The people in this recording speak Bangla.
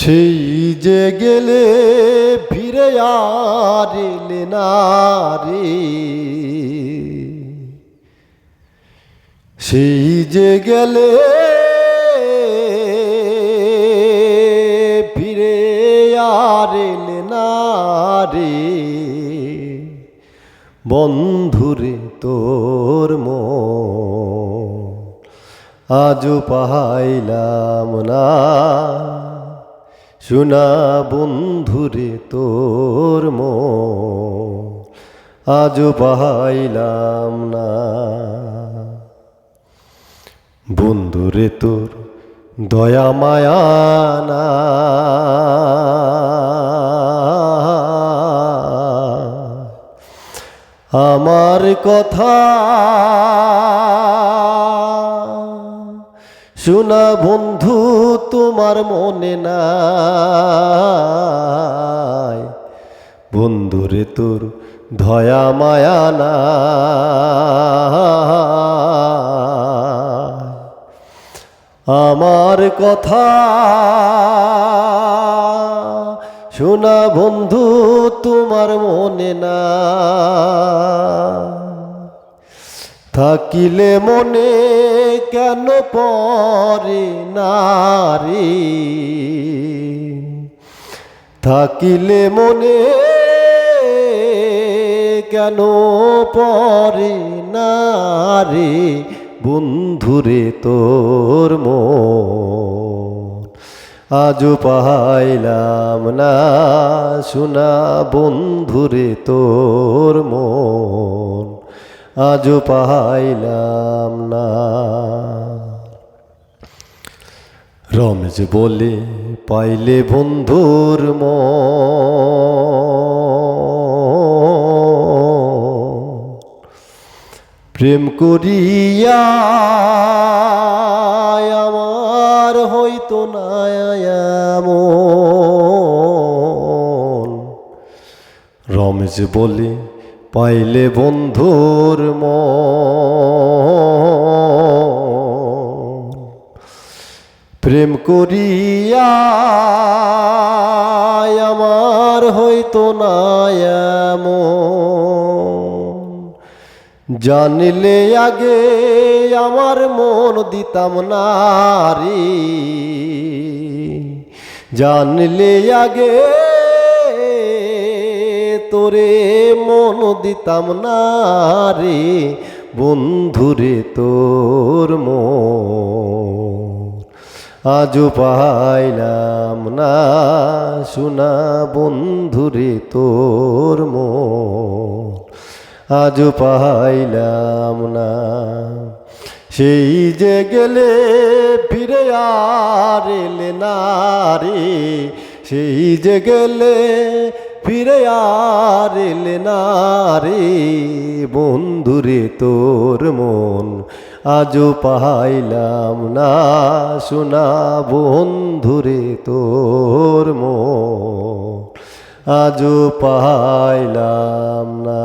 সেই যে গেলে ফিরে আর এলে না রে, সেই যে গেলে ফিরে আর এলে না রে, বন্ধুরে তোর মন আজও পাইলাম না। শোনা বন্ধুরে তোর মন আজও পাইলাম না। বন্ধুরে তোর দয়া মায়া না, আমার কথা শোনা বন্ধু তোমার মনে নাই। বন্ধুরে তোর দয়া মায়া না, আমার কথা শোনা বন্ধু তোমার মনে না। থাকিলে মনে কেন পড়ে না রে, থাকিলে মনে কেন পড়ে না রে, বন্ধুরে তোর মন আজও পাইলাম না। শোনা বন্ধুরে তোর মন আজও পাইলাম না। রমেশ বলে পাইলে বন্ধুর মন, প্রেম করিয়া আমার হইতো না এমন। রমেশ বলে পাইলে বন্ধুর মন, প্রেম করিয়া আমার হইতো না এমন। জানলে আগে আমার মন দিতাম না রে, জানলে আগে তোরে মন দিতাম না রে, বন্ধুরে তোর মন আজও পাইলাম না। শোনা বন্ধুরে তোর মন আজও পাইলাম না। সেই যে গেলে ফিরে আর এলে না রে, সেই যে গেলে ফিরে আর এলে না রে, বন্ধুরে তোর মন আজও পাইলাম না। শোনা বন্ধুরে তোর মন আজও পাইলাম না।